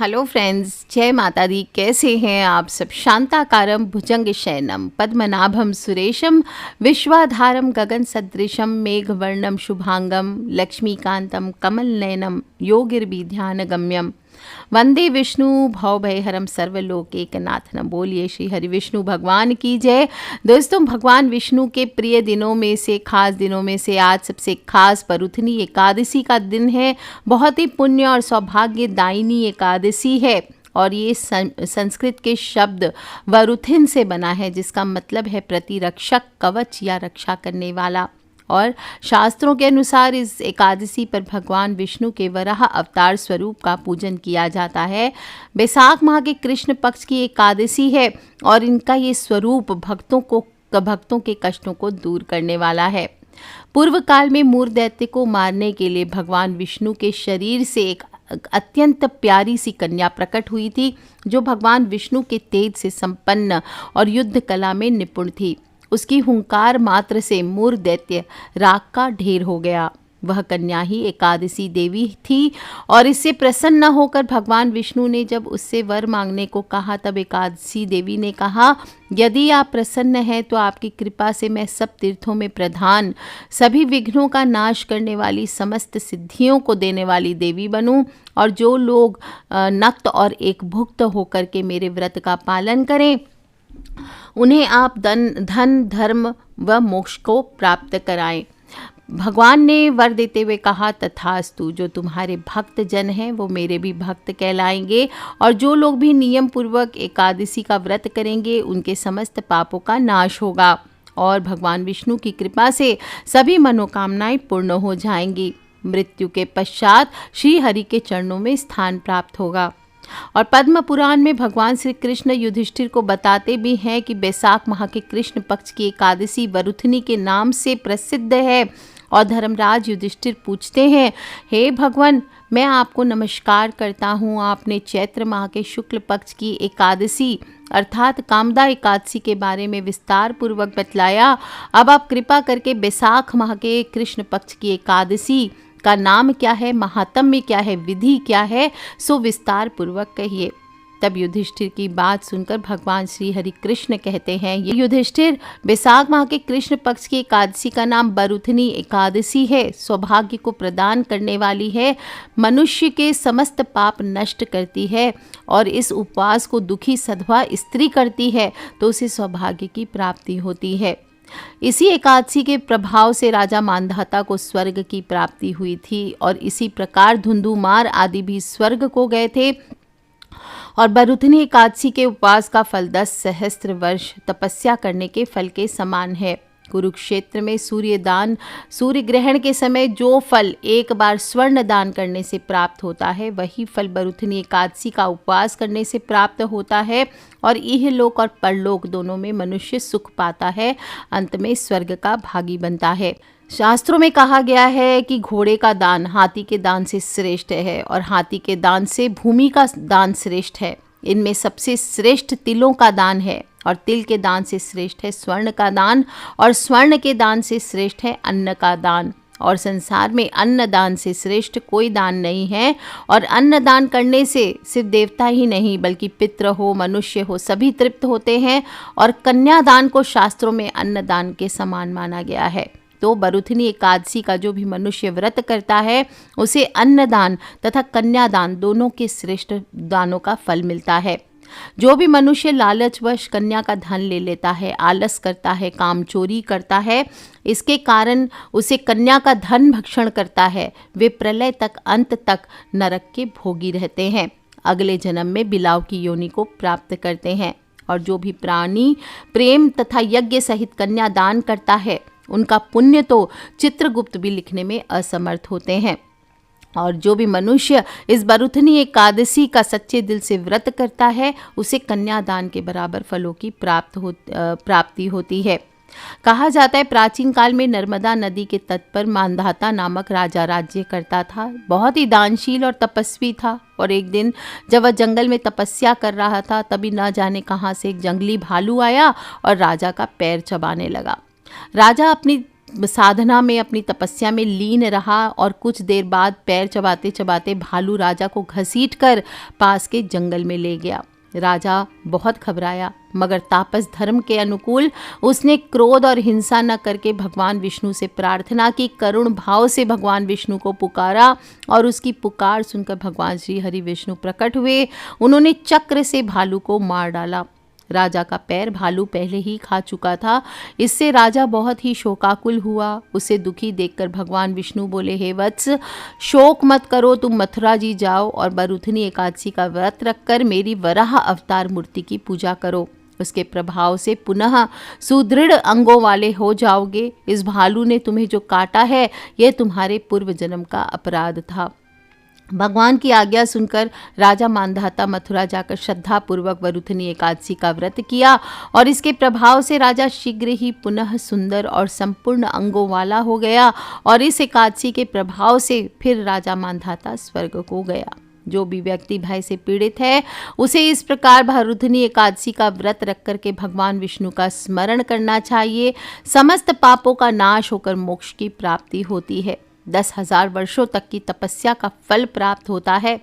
Hello friends, जय माता दी। कैसे हैं आप सब? शांताकारं भुजंग शयनम पद्मनाभम सुरेशम विश्वाधारम गगन सदृशम मेघवर्णम शुभांगम लक्ष्मीकांतम कमल नयनम योगिर्विध्यान गम्यम वंदे विष्णु भवभयहरम सर्वलोक एकनाथनम। बोलिए श्री हरि विष्णु भगवान की जय। दोस्तों, भगवान विष्णु के प्रिय दिनों में से, खास दिनों में से आज सबसे खास परुथनी एकादशी का दिन है। बहुत ही पुण्य और सौभाग्यदायिनी एकादशी है और ये संस्कृत के शब्द वरुथिन से बना है, जिसका मतलब है प्रतिरक्षक, कवच या रक्षा करने वाला। और शास्त्रों के अनुसार इस एकादशी पर भगवान विष्णु के वराह अवतार स्वरूप का पूजन किया जाता है। बैसाख माह के कृष्ण पक्ष की एकादशी है और इनका ये स्वरूप भक्तों के कष्टों को दूर करने वाला है। पूर्व काल में मूर दैत्य को मारने के लिए भगवान विष्णु के शरीर से एक अत्यंत प्यारी सी कन्या प्रकट हुई थी, जो भगवान विष्णु के तेज से संपन्न और युद्ध कला में निपुण थी। उसकी हुंकार मात्र से मूर दैत्य राख का ढेर हो गया। वह कन्या ही एकादशी देवी थी और इससे प्रसन्न न होकर भगवान विष्णु ने जब उससे वर मांगने को कहा, तब एकादशी देवी ने कहा, यदि आप प्रसन्न हैं तो आपकी कृपा से मैं सब तीर्थों में प्रधान, सभी विघ्नों का नाश करने वाली, समस्त सिद्धियों को देने वाली देवी बनूं, और जो लोग नक्त और एक भुक्त होकर के मेरे व्रत का पालन करें उन्हें आप धन धर्म व मोक्ष को प्राप्त कराएं। भगवान ने वर देते हुए कहा, तथास्तु। जो तुम्हारे भक्त जन हैं वो मेरे भी भक्त कहलाएंगे, और जो लोग भी नियम पूर्वक एकादशी का व्रत करेंगे उनके समस्त पापों का नाश होगा और भगवान विष्णु की कृपा से सभी मनोकामनाएं पूर्ण हो जाएंगी। मृत्यु के पश्चात श्री हरि के चरणों में स्थान प्राप्त होगा। और पद्म पुराण में भगवान श्री कृष्ण युधिष्ठिर को बताते भी हैं कि बैसाख माह के कृष्ण पक्ष की एकादशी वरुथनी के नाम से प्रसिद्ध है। और धर्मराज युधिष्ठिर पूछते हैं, हे भगवान, मैं आपको नमस्कार करता हूँ। आपने चैत्र माह के शुक्ल पक्ष की एकादशी अर्थात कामदा एकादशी के बारे में विस्तार पूर्वक बतलाया। अब आप कृपा करके बैसाख माह के कृष्ण पक्ष की एकादशी का नाम क्या है, महात्म्य क्या है, विधि क्या है, सो विस्तार पूर्वक कहिए। तब युधिष्ठिर की बात सुनकर भगवान श्री हरि कृष्ण कहते हैं, ये युधिष्ठिर, बैसाख माह के कृष्ण पक्ष की एकादशी का नाम वरुथनी एकादशी है। सौभाग्य को प्रदान करने वाली है, मनुष्य के समस्त पाप नष्ट करती है, और इस उपवास को दुखी सधवा स्त्री करती है तो उसे सौभाग्य की प्राप्ति होती है। इसी एकादशी के प्रभाव से राजा मांधाता को स्वर्ग की प्राप्ति हुई थी और इसी प्रकार धुंधुमार आदि भी स्वर्ग को गए थे। और वरुथनी एकादशी के उपवास का फल 10 सहस्त्र वर्ष तपस्या करने के फल के समान है। कुरुक्षेत्र में सूर्य ग्रहण के समय जो फल एक बार स्वर्ण दान करने से प्राप्त होता है, वही फल वरुथनी एकादशी का उपवास करने से प्राप्त होता है। और इहलोक और परलोक दोनों में मनुष्य सुख पाता है, अंत में स्वर्ग का भागी बनता है। शास्त्रों में कहा गया है कि घोड़े का दान हाथी के दान से श्रेष्ठ है और हाथी के दान से भूमि का दान श्रेष्ठ है। इनमें सबसे श्रेष्ठ तिलों का दान है और तिल के दान से श्रेष्ठ है स्वर्ण का दान, और स्वर्ण के दान से श्रेष्ठ है अन्न का दान। और संसार में अन्न दान से श्रेष्ठ कोई दान नहीं है। और अन्न दान करने से सिर्फ देवता ही नहीं बल्कि पितृ हो, मनुष्य हो, सभी तृप्त होते हैं। और कन्यादान को शास्त्रों में अन्न दान के समान माना गया है। तो वरुथनी एकादशी का जो भी मनुष्य व्रत करता है उसे अन्नदान तथा कन्यादान दोनों के श्रेष्ठ दानों का फल मिलता है। जो भी मनुष्य लालचवश कन्या का धन ले लेता है, आलस करता है, काम चोरी करता है, इसके कारण उसे कन्या का धन भक्षण करता है, वे प्रलय तक, अंत तक नरक के भोगी रहते हैं, अगले जन्म में बिलाव की योनि को प्राप्त करते हैं। और जो भी प्राणी प्रेम तथा यज्ञ सहित कन्या दान करता है, उनका पुण्य तो चित्रगुप्त भी लिखने में असमर्थ होते हैं। और जो भी मनुष्य इस वरुथनी एकादशी का सच्चे दिल से व्रत करता है, उसे कन्यादान के बराबर फलों की प्राप्ति होती है। कहा जाता है, प्राचीन काल में नर्मदा नदी के तट पर मांधाता नामक राजा राज्य करता था। बहुत ही दानशील और तपस्वी था। और एक दिन जब वह जंगल में तपस्या कर रहा था, तभी न जाने कहाँ से एक जंगली भालू आया और राजा का पैर चबाने लगा। राजा अपनी साधना में, अपनी तपस्या में लीन रहा और कुछ देर बाद पैर चबाते चबाते भालू राजा को घसीटकर पास के जंगल में ले गया। राजा बहुत घबराया, मगर तापस धर्म के अनुकूल उसने क्रोध और हिंसा न करके भगवान विष्णु से प्रार्थना की, करुण भाव से भगवान विष्णु को पुकारा और उसकी पुकार सुनकर भगवान श्री हरि विष्णु प्रकट हुए। उन्होंने चक्र से भालू को मार डाला। राजा का पैर भालू पहले ही खा चुका था। इससे राजा बहुत ही शोकाकुल हुआ। उसे दुखी देखकर भगवान विष्णु बोले, हे वत्स, शोक मत करो, तुम मथुरा जी जाओ और बरूथनी एकादशी का व्रत रखकर मेरी वराह अवतार मूर्ति की पूजा करो। उसके प्रभाव से पुनः सुदृढ़ अंगों वाले हो जाओगे। इस भालू ने तुम्हें जो काटा है, यह तुम्हारे पूर्व जन्म का अपराध था। भगवान की आज्ञा सुनकर राजा मांधाता मथुरा जाकर श्रद्धापूर्वक बरूथनी एकादशी का व्रत किया और इसके प्रभाव से राजा शीघ्र ही पुनः सुंदर और संपूर्ण अंगों वाला हो गया और इस एकादशी के प्रभाव से फिर राजा मांधाता स्वर्ग को गया। जो भी व्यक्ति भय से पीड़ित है, उसे इस प्रकार बरूथनी एकादशी का व्रत रख करके भगवान विष्णु का स्मरण करना चाहिए। समस्त पापों का नाश होकर मोक्ष की प्राप्ति होती है। 10,000 वर्षों तक की तपस्या का फल प्राप्त होता है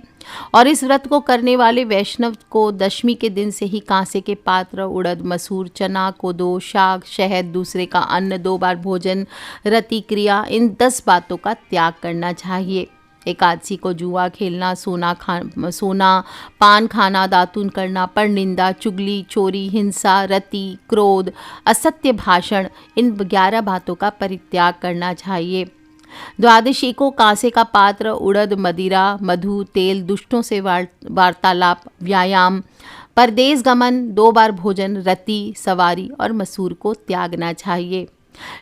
और इस व्रत को करने वाले वैष्णव को दशमी के दिन से ही कांसे के पात्र, उड़द, मसूर, चना, कोदो, शाक, शहद, दूसरे का अन्न, 2 बार भोजन, रति क्रिया, इन 10 बातों का त्याग करना चाहिए। एकादशी को जुआ खेलना, सोना, पान खाना, दातून करना, परनिंदा, चुगली, चोरी, हिंसा, रति, क्रोध, असत्य भाषण, इन 11 बातों का परित्याग करना चाहिए। द्वादशी को कांसे का पात्र, उड़द, मदिरा, मधु, तेल, दुष्टों से वार्तालाप, व्यायाम, परदेश गमन, 2 बार भोजन, रति, सवारी और मसूर को त्यागना चाहिए।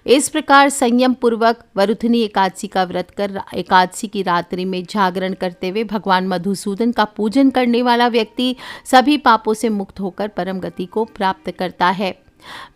इस प्रकार संयम पूर्वक बरूथनी एकादशी का व्रत कर एकादशी की रात्रि में जागरण करते हुए भगवान मधुसूदन का पूजन करने वाला व्यक्ति सभी पापों से मुक्त होकर परम गति को प्राप्त करता है।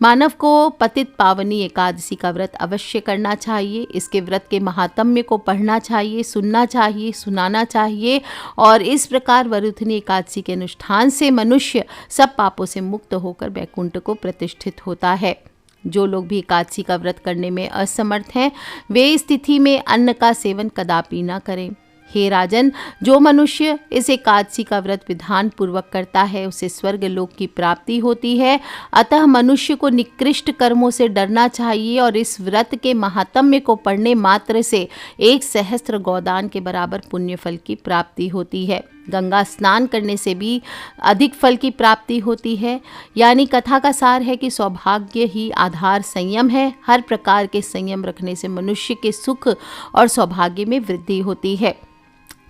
मानव को पतित पावनी एकादशी का व्रत अवश्य करना चाहिए। इसके व्रत के महात्म्य को पढ़ना चाहिए, सुनना चाहिए, सुनाना चाहिए और इस प्रकार बरूथनी एकादशी के अनुष्ठान से मनुष्य सब पापों से मुक्त होकर वैकुंठ को प्रतिष्ठित होता है। जो लोग भी एकादशी का व्रत करने में असमर्थ हैं, वे इस तिथि में अन्न का सेवन कदापि न करें। हे राजन, जो मनुष्य इस एकादशी का व्रत विधान पूर्वक करता है, उसे स्वर्ग लोक की प्राप्ति होती है। अतः मनुष्य को निकृष्ट कर्मों से डरना चाहिए और इस व्रत के महात्म्य को पढ़ने मात्र से 1,000 गोदान के बराबर पुण्य फल की प्राप्ति होती है। गंगा स्नान करने से भी अधिक फल की प्राप्ति होती है। यानी कथा का सार है कि सौभाग्य ही आधार संयम है। हर प्रकार के संयम रखने से मनुष्य के सुख और सौभाग्य में वृद्धि होती है।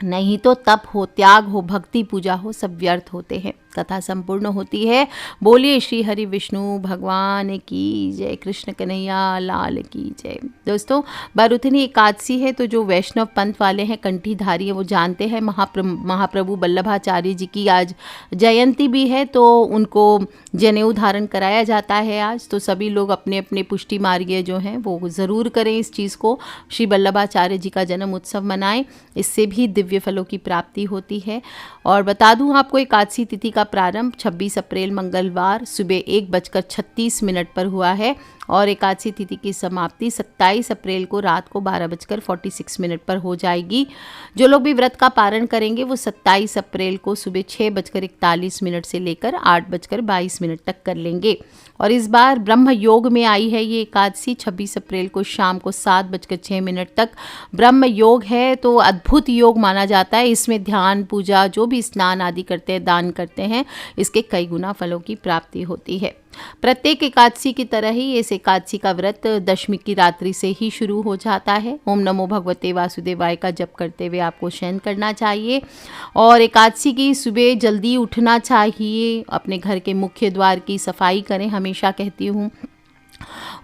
नहीं तो तप हो, त्याग हो, भक्ति पूजा हो, सब व्यर्थ होते हैं। कथा संपूर्ण होती है। बोलिए श्री हरि विष्णु भगवान की जय, कृष्ण कन्हैया लाल की जय। दोस्तों, बरूथनी एकादशी है तो जो वैष्णव पंथ वाले हैं, कंठीधारी है, वो जानते हैं महाप्रभु वल्लभाचार्य जी की आज जयंती भी है, तो उनको जनेऊ धारण कराया जाता है आज। तो सभी लोग अपने अपने पुष्टि मार्गीय जो हैं वो ज़रूर करें इस चीज़ को। श्री वल्लभाचार्य जी का जन्म उत्सव मनाएं, इससे भी दिव्य फलों की प्राप्ति होती है। और बता दूं आपको, एकादशी तिथि का प्रारंभ 26 अप्रैल मंगलवार सुबह 1:36 पर हुआ है और एकादशी तिथि की समाप्ति 27 अप्रैल को रात को 12:46 पर हो जाएगी। जो लोग भी व्रत का पारण करेंगे वो 27 अप्रैल को सुबह 6:41 से लेकर 8:22 तक कर लेंगे। और इस बार ब्रह्म योग में आई है ये एकादशी। 26 अप्रैल को शाम को 7:06 तक ब्रह्म योग है, तो अद्भुत योग माना जाता है। इसमें ध्यान, पूजा, जो भी स्नान आदि करते हैं, दान करते हैं, इसके कई गुना फलों की प्राप्ति होती है। प्रत्येक एकादशी की तरह ही इस एकादशी का व्रत दशमी की रात्रि से ही शुरू हो जाता है। ओम नमो भगवते वासुदेवाय का जप करते हुए आपको शयन करना चाहिए और एकादशी की सुबह जल्दी उठना चाहिए। अपने घर के मुख्य द्वार की सफाई करें, हमेशा कहती हूँ,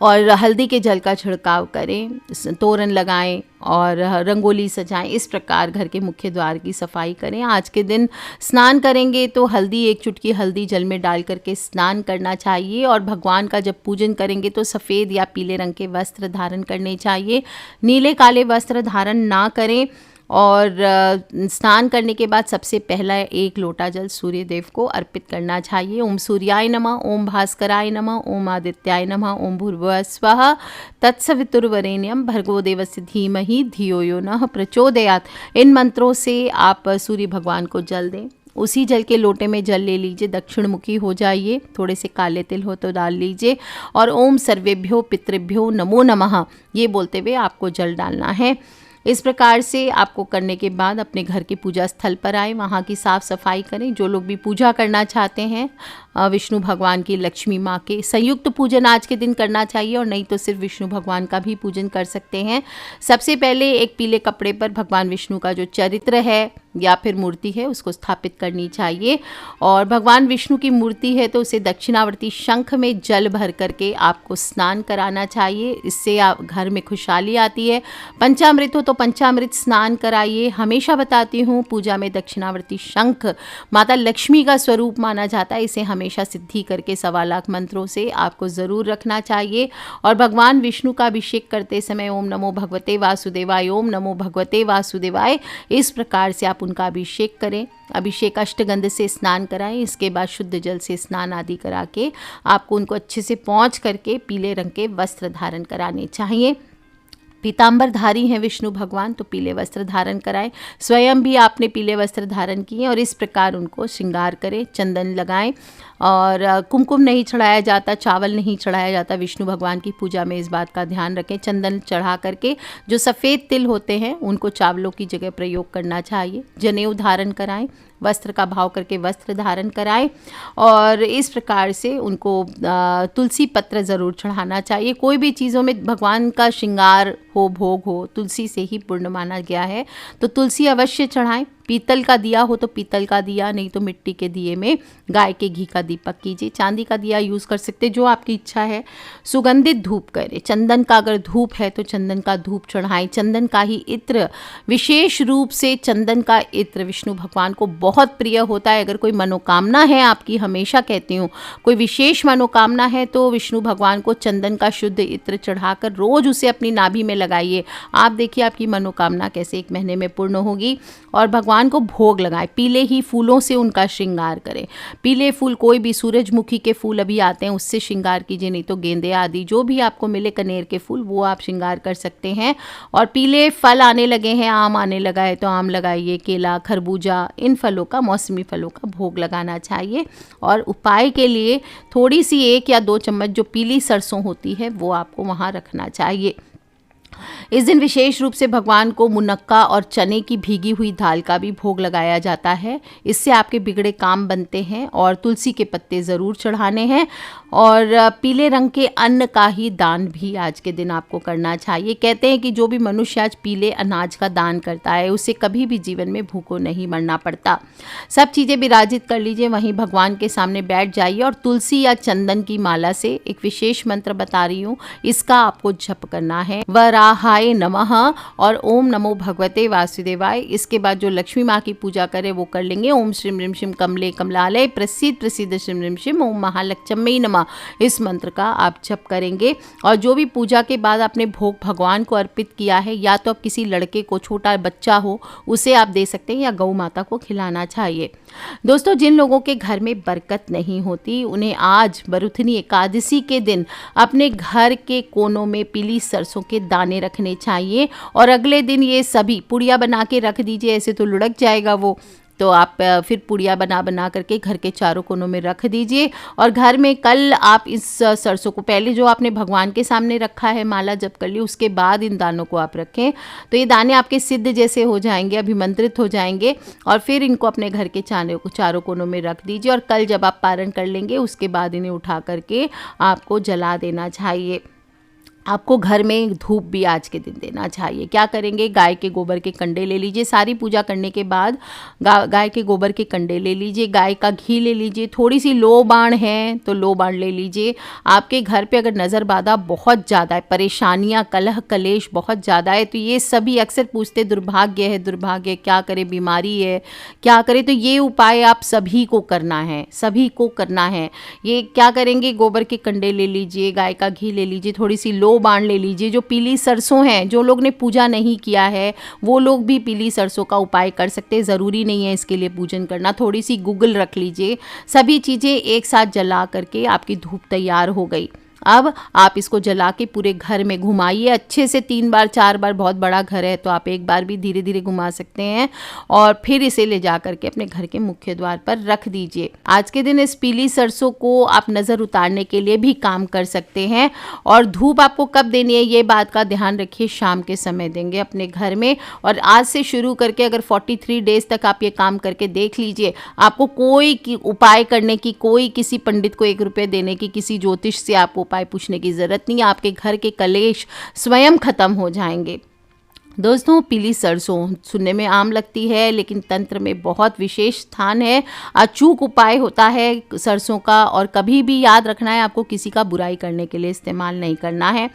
और हल्दी के जल का छिड़काव करें, तोरण लगाएं और रंगोली सजाएं। इस प्रकार घर के मुख्य द्वार की सफाई करें। आज के दिन स्नान करेंगे तो हल्दी, 1 चुटकी हल्दी जल में डाल करके स्नान करना चाहिए। और भगवान का जब पूजन करेंगे तो सफ़ेद या पीले रंग के वस्त्र धारण करने चाहिए। नीले काले वस्त्र धारण ना करें और स्नान करने के बाद सबसे पहला 1 लोटा जल सूर्य देव को अर्पित करना चाहिए। ओम सूर्याय नमः, ओम भास्कराय नमः, ओम आदित्याय नमः, ओम भूर्भुवः स्वः तत्सवितुर्वरेण्यं भर्गो देवस्य धीमहि धियो यो नः प्रचोदयात्। इन मंत्रों से आप सूर्य भगवान को जल दें। उसी जल के लोटे में जल ले लीजिए, दक्षिण मुखी हो जाइए, थोड़े से काले तिल हो तो डाल लीजिए और ओम सर्वेभ्यो पितृभ्यो नमो नमः ये बोलते हुए आपको जल डालना है। इस प्रकार से आपको करने के बाद अपने घर के पूजा स्थल पर आए, वहाँ की साफ़ सफाई करें। जो लोग भी पूजा करना चाहते हैं विष्णु भगवान की, लक्ष्मी माँ के संयुक्त पूजन आज के दिन करना चाहिए, और नहीं तो सिर्फ विष्णु भगवान का भी पूजन कर सकते हैं। सबसे पहले एक पीले कपड़े पर भगवान विष्णु का जो चरित्र है या फिर मूर्ति है उसको स्थापित करनी चाहिए। और भगवान विष्णु की मूर्ति है तो उसे दक्षिणावर्ती शंख में जल भर करके आपको स्नान कराना चाहिए। इससे आप घर में खुशहाली आती है। पंचामृत हो तो पंचामृत स्नान कराइए। हमेशा बताती हूँ पूजा में दक्षिणावर्ती शंख माता लक्ष्मी का स्वरूप माना जाता है। इसे हमेशा सिद्धि करके 1.25 लाख मंत्रों से आपको ज़रूर रखना चाहिए। और भगवान विष्णु का अभिषेक करते समय ओम नमो भगवते वासुदेवाय, ओम नमो भगवते वासुदेवाय, इस प्रकार से आप उनका अभिषेक करें। अभिषेक अष्टगंध से स्नान कराएं। इसके बाद शुद्ध जल से स्नान आदि करा के आपको उनको अच्छे से पोंछ करके पीले रंग के वस्त्र धारण कराने चाहिए। पीताम्बरधारी हैं विष्णु भगवान तो पीले वस्त्र धारण कराएं। स्वयं भी आपने पीले वस्त्र धारण किए और इस प्रकार उनको श्रृंगार करें, चंदन लगाएं। और कुमकुम नहीं चढ़ाया जाता, चावल नहीं चढ़ाया जाता विष्णु भगवान की पूजा में, इस बात का ध्यान रखें। चंदन चढ़ा करके जो सफ़ेद तिल होते हैं उनको चावलों की जगह प्रयोग करना चाहिए। जनेऊ धारण कराएं, वस्त्र का भाव करके वस्त्र धारण कराएं। और इस प्रकार से उनको तुलसी पत्र ज़रूर चढ़ाना चाहिए। कोई भी चीज़ों में भगवान का श्रृंगार हो, भोग हो, तुलसी से ही पूर्ण माना गया है, तो तुलसी अवश्य चढ़ाएं। पीतल का दिया हो तो पीतल का दिया, नहीं तो मिट्टी के दिए में गाय के घी का दीपक कीजिए। चांदी का दिया यूज़ कर सकते, जो आपकी इच्छा है। सुगंधित धूप करें। चंदन का अगर धूप है तो चंदन का धूप चढ़ाएं। चंदन का ही इत्र, विशेष रूप से चंदन का इत्र विष्णु भगवान को बहुत प्रिय होता है। अगर कोई मनोकामना है आपकी, हमेशा कहती हूँ, कोई विशेष मनोकामना है तो विष्णु भगवान को चंदन का शुद्ध इत्र चढ़ाकर रोज़ उसे अपनी नाभि में लगाइए। आप देखिए आपकी मनोकामना कैसे 1 महीने में पूर्ण होगी। और भगवान को भोग लगाएं। पीले ही फूलों से उनका श्रृंगार करें। पीले फूल, कोई भी सूरजमुखी के फूल अभी आते हैं उससे श्रृंगार कीजिए, नहीं तो गेंदे आदि जो भी आपको मिले, कनेर के फूल, वो आप श्रृंगार कर सकते हैं। और पीले फल आने लगे हैं, आम आने लगा है तो आम लगाइए, केला, खरबूजा, इन फलों का, मौसमी फलों का भोग लगाना चाहिए। और उपाय के लिए थोड़ी सी 1 या 2 चम्मच जो पीली सरसों होती है वो आपको वहाँ रखना चाहिए। इस दिन विशेष रूप से भगवान को मुनक्का और चने की भीगी हुई दाल का भी भोग लगाया जाता है। इससे आपके बिगड़े काम बनते हैं। और तुलसी के पत्ते ज़रूर चढ़ाने हैं। और पीले रंग के अन्न का ही दान भी आज के दिन आपको करना चाहिए। कहते हैं कि जो भी मनुष्य आज पीले अनाज का दान करता है उसे कभी भी जीवन में भूखों नहीं मरना पड़ता। सब चीज़ें विराजित कर लीजिए, वहीं भगवान के सामने बैठ जाइए और तुलसी या चंदन की माला से एक विशेष मंत्र बता रही हूँ, इसका आपको जप करना है। वराहाय नमः और ओम नमो भगवते वासुदेवाय। इसके बाद जो लक्ष्मी माँ की पूजा करे वो कर लेंगे। ओम श्रीम ह्रीम श्रीम कमले कमलालय प्रसिद्ध प्रसिद्ध श्रीम ह्रीम श्रीम ओम महालक्ष्मी नमः, इस मंत्र का आप जप करेंगे। और जो भी पूजा के बाद आपने भोग भगवान को अर्पित किया है, या तो आप किसी लड़के को, छोटा बच्चा हो उसे आप दे सकते हैं, या गौ माता को खिलाना चाहिए। दोस्तों, जिन लोगों के घर में बरकत नहीं होती उन्हें आज बरुथनी एकादशी के दिन अपने घर के कोनों में पीली सरसों के दाने रखने चाहिए। और अगले दिन ये सभी पुड़िया बना के रख दीजिए, ऐसे तो लुढ़क जाएगा वो, तो आप फिर पुड़िया बना बना करके घर के चारों कोनों में रख दीजिए। और घर में कल आप इस सरसों को, पहले जो आपने भगवान के सामने रखा है, माला जप कर ली, उसके बाद इन दानों को आप रखें, तो ये दाने आपके सिद्ध जैसे हो जाएंगे, अभिमंत्रित हो जाएंगे। और फिर इनको अपने घर के चारों कोनों में रख दीजिए। और कल जब आप पारण कर लेंगे उसके बाद इन्हें उठा करके आपको जला देना चाहिए। आपको घर में धूप भी आज के दिन देना चाहिए। क्या करेंगे, गाय के गोबर के कंडे ले लीजिए। सारी पूजा करने के बाद गाय के गोबर के कंडे ले लीजिए, गाय का घी ले लीजिए, थोड़ी सी लो बाण है तो लो बाण ले लीजिए। आपके घर पे अगर नज़र बाधा बहुत ज़्यादा है, परेशानियाँ, कलह कलेश बहुत ज़्यादा है, तो ये सभी अक्सर पूछते दुर्भाग्य है, दुर्भाग्य क्या करे, बीमारी है क्या करे, तो ये उपाय आप सभी को करना है, सभी को करना है। ये क्या करेंगे, गोबर के कंडे ले लीजिए, गाय का घी ले लीजिए, थोड़ी सी लो 2 बाण ले लीजिए। जो पीली सरसों है, जो लोग ने पूजा नहीं किया है वो लोग भी पीली सरसों का उपाय कर सकते हैं, ज़रूरी नहीं है इसके लिए पूजन करना। थोड़ी सी गूगल रख लीजिए, सभी चीज़ें एक साथ जला करके आपकी धूप तैयार हो गई। अब आप इसको जला के पूरे घर में घुमाइए अच्छे से 3 बार 4 बार, बहुत बड़ा घर है तो आप एक बार भी धीरे धीरे घुमा सकते हैं, और फिर इसे ले जा करके अपने घर के मुख्य द्वार पर रख दीजिए। आज के दिन इस पीली सरसों को आप नज़र उतारने के लिए भी काम कर सकते हैं। और धूप आपको कब देनी है ये बात का ध्यान रखिए, शाम के समय देंगे अपने घर में। और आज से शुरू करके अगर 43 डेज तक आप ये काम करके देख लीजिए, आपको कोई उपाय करने की, कोई किसी पंडित को 1 रुपये देने की, किसी ज्योतिष से आपको उपाय पूछने की जरूरत नहीं है। आपके घर के कलेश स्वयं खत्म हो जाएंगे। दोस्तों, पीली सरसों सुनने में आम लगती है लेकिन तंत्र में बहुत विशेष स्थान है। अचूक उपाय होता है सरसों का, और कभी भी याद रखना है आपको किसी का बुराई करने के लिए इस्तेमाल नहीं करना है।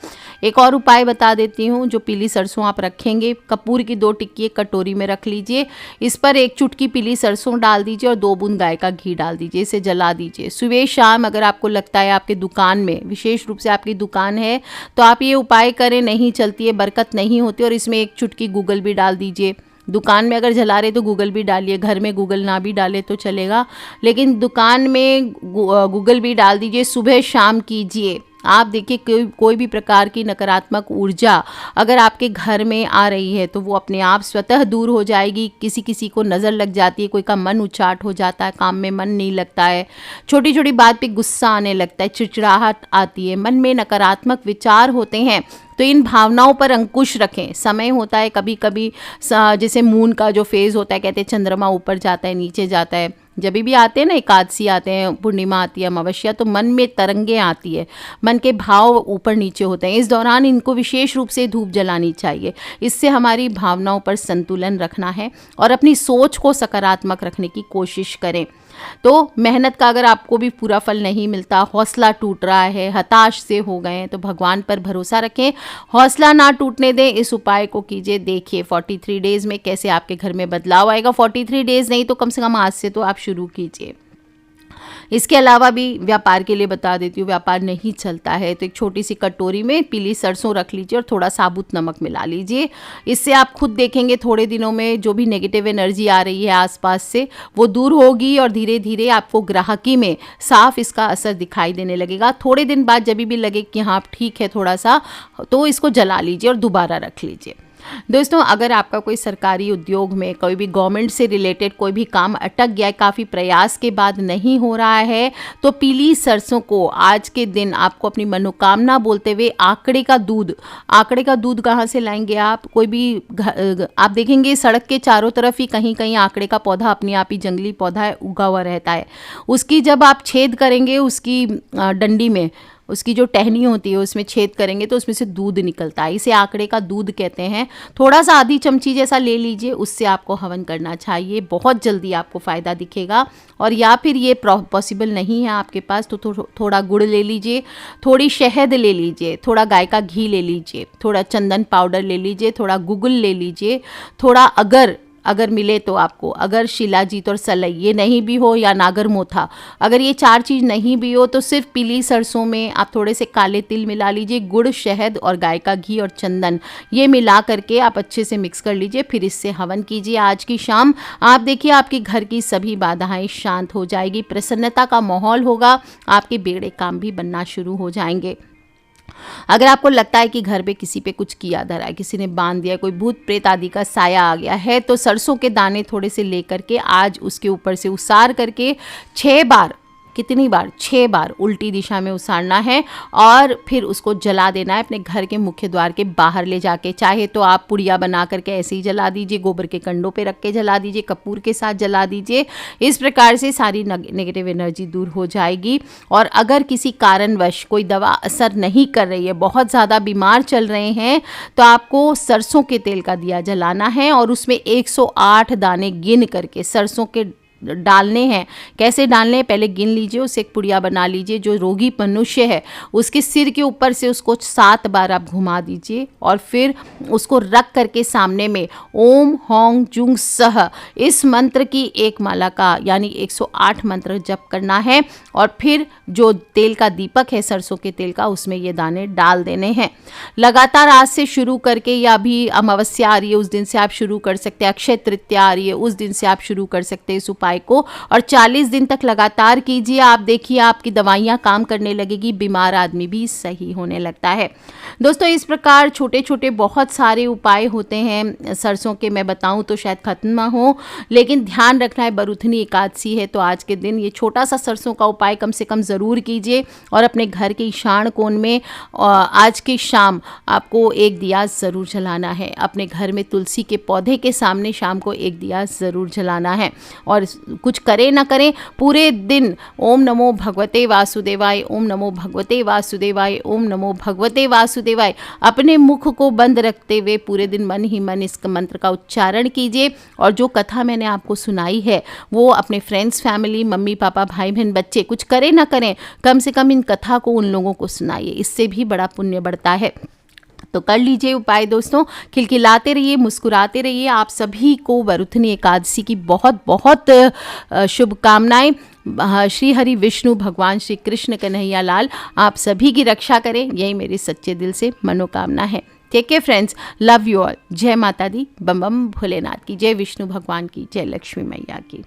एक और उपाय बता देती हूँ। जो पीली सरसों आप रखेंगे, कपूर की 2 टिक्की एक कटोरी में रख लीजिए, इस पर 1 चुटकी पीली सरसों डाल दीजिए और 2 बूंद गाय का घी डाल दीजिए, इसे जला दीजिए। सुबह शाम अगर आपको लगता है आपके दुकान में, विशेष रूप से आपकी दुकान है तो आप ये उपाय करें, नहीं चलती है, बरकत नहीं होती, और इसमें 1 चुटकी गूगल भी डाल दीजिए। दुकान में अगर जला रहे तो गूगल भी डालिए, घर में गूगल ना भी डाले तो चलेगा, लेकिन दुकान में गूगल भी डाल दीजिए। सुबह शाम कीजिए। आप देखिए कोई भी प्रकार की नकारात्मक ऊर्जा अगर आपके घर में आ रही है तो वो अपने आप स्वतः दूर हो जाएगी। किसी को नज़र लग जाती है, कोई का मन उचाट हो जाता है, काम में मन नहीं लगता है, छोटी छोटी बात पे गुस्सा आने लगता है, चिड़चिड़ाहट आती है, मन में नकारात्मक विचार होते हैं। तो इन भावनाओं पर अंकुश रखें। समय होता है कभी कभी, जैसे मून का जो फेज़ होता है, कहते हैं चंद्रमा ऊपर जाता है नीचे जाता है, जब भी आते हैं ना, एकादशी आते हैं, पूर्णिमा आती है, अमावस्या, तो मन में तरंगे आती है, मन के भाव ऊपर नीचे होते हैं। इस दौरान इनको विशेष रूप से धूप जलानी चाहिए। इससे हमारी भावनाओं पर संतुलन रखना है और अपनी सोच को सकारात्मक रखने की कोशिश करें। तो मेहनत का अगर आपको भी पूरा फल नहीं मिलता, हौसला टूट रहा है, हताश से हो गए हैं, तो भगवान पर भरोसा रखें, हौसला ना टूटने दें। इस उपाय को कीजिए, देखिए 43 डेज में कैसे आपके घर में बदलाव आएगा। 43 डेज नहीं तो कम से कम आज से तो आप शुरू कीजिए। इसके अलावा भी व्यापार के लिए बता देती हूँ, व्यापार नहीं चलता है तो एक छोटी सी कटोरी में पीली सरसों रख लीजिए और थोड़ा साबुत नमक मिला लीजिए। इससे आप खुद देखेंगे थोड़े दिनों में जो भी नेगेटिव एनर्जी आ रही है आसपास से वो दूर होगी और धीरे धीरे आपको ग्राहकी में साफ इसका असर दिखाई देने लगेगा। थोड़े दिन बाद जब भी लगे कि हाँ ठीक है थोड़ा सा, तो इसको जला लीजिए और दोबारा रख लीजिए। दोस्तों, अगर आपका कोई सरकारी उद्योग में कोई भी गवर्नमेंट से रिलेटेड कोई भी काम अटक गया है, काफ़ी प्रयास के बाद नहीं हो रहा है, तो पीली सरसों को आज के दिन आपको अपनी मनोकामना बोलते हुए आंकड़े का दूध कहाँ से लाएंगे आप? कोई भी आप देखेंगे सड़क के चारों तरफ ही कहीं कहीं आंकड़े का पौधा अपने आप ही, जंगली पौधा है, उगा हुआ रहता है। उसकी जब आप छेद करेंगे, उसकी डंडी में उसकी जो टहनी होती है उसमें छेद करेंगे तो उसमें से दूध निकलता है, इसे आंकड़े का दूध कहते हैं। थोड़ा सा आधी चमची जैसा ले लीजिए, उससे आपको हवन करना चाहिए, बहुत जल्दी आपको फ़ायदा दिखेगा। और या फिर ये पॉसिबल नहीं है आपके पास तो थोड़ा गुड़ ले लीजिए, थोड़ी शहद ले लीजिए, थोड़ा गाय का घी ले लीजिए, थोड़ा चंदन पाउडर ले लीजिए, थोड़ा गूगल ले लीजिए, थोड़ा अगर मिले तो आपको, अगर शिलाजीत और सलई ये नहीं भी हो या नागर मोथा, अगर ये 4 चीज़ नहीं भी हो तो सिर्फ पीली सरसों में आप थोड़े से काले तिल मिला लीजिए, गुड़, शहद और गाय का घी और चंदन ये मिला करके आप अच्छे से मिक्स कर लीजिए। फिर इससे हवन कीजिए आज की शाम। आप देखिए आपके घर की सभी बाधाएं शांत हो जाएगी, प्रसन्नता का माहौल होगा, आपके बेड़े काम भी बनना शुरू हो जाएंगे। अगर आपको लगता है कि घर पे किसी पे कुछ किया धरा है, किसी ने बांध दिया, कोई भूत प्रेत आदि का साया आ गया है, तो सरसों के दाने थोड़े से लेकर के आज उसके ऊपर से उसार करके 6 बार, कितनी बार? 6 बार उल्टी दिशा में उसारना है और फिर उसको जला देना है अपने घर के मुख्य द्वार के बाहर ले जाके। चाहे तो आप पुड़िया बना करके ऐसे ही जला दीजिए, गोबर के कंडों पे रख के जला दीजिए, कपूर के साथ जला दीजिए। इस प्रकार से सारी नेगेटिव एनर्जी दूर हो जाएगी। और अगर किसी कारणवश कोई दवा असर नहीं कर रही है, बहुत ज़्यादा बीमार चल रहे हैं, तो आपको सरसों के तेल का दिया जलाना है और उसमें 108 दाने गिन करके सरसों के डालने हैं। कैसे डालने हैं, पहले गिन लीजिए, उसे एक पुड़िया बना लीजिए। जो रोगी मनुष्य है उसके सिर के ऊपर से उसको 7 बार आप घुमा दीजिए और फिर उसको रख करके सामने में ओम होंग जुंग सह इस मंत्र की एक माला का यानी 108 मंत्र जप करना है। और फिर जो तेल का दीपक है सरसों के तेल का, उसमें ये दाने डाल देने हैं। लगातार आज से शुरू करके, या अभी अमावस्या आ रही है उस दिन से आप शुरू कर सकते हैं, अक्षय तृतीया आ रही है उस दिन से आप शुरू कर सकते हैं इस उपाय को, और 40 दिन तक लगातार कीजिए। आप देखिए आपकी दवाइयाँ काम करने लगेगी, बीमार आदमी भी सही होने लगता है। दोस्तों, इस प्रकार छोटे छोटे बहुत सारे उपाय होते हैं सरसों के, मैं बताऊं तो शायद खत्म ना हो, लेकिन ध्यान रखना है बरुथनी एकादशी है, तो आज के दिन ये छोटा सा सरसों का उपाय कम से कम ज़रूर कीजिए। और अपने घर के ईशान कोण में आज की शाम आपको एक दिया ज़रूर जलाना है। अपने घर में तुलसी के पौधे के सामने शाम को एक दिया ज़रूर जलाना है। और कुछ करें ना करें, पूरे दिन ओम नमो भगवते वासुदेवाय, ओम नमो भगवते वासुदेवाय, ओम नमो भगवते वासुदेवाय अपने मुख को बंद रखते हुए पूरे दिन मन ही मन इस मंत्र का उच्चारण कीजिए। और जो कथा मैंने आपको सुनाई है वो अपने फ्रेंड्स, फैमिली, मम्मी पापा, भाई बहन, बच्चे, कुछ करें ना करें, कम से कम इन कथा को उन लोगों को सुनाइए, इससे भी बड़ा पुण्य बढ़ता है। तो कर लीजिए उपाय दोस्तों, खिलखिलाते रहिए, मुस्कुराते रहिए। आप सभी को वरुथनी एकादशी की बहुत बहुत शुभकामनाएं। श्री हरि विष्णु भगवान श्री कृष्ण कन्हैया लाल आप सभी की रक्षा करें, यही मेरी सच्चे दिल से मनोकामना है। Take care friends, love you all. जय माता दी, बम बम भोलेनाथ की, जय विष्णु भगवान की, जय लक्ष्मी मैया की।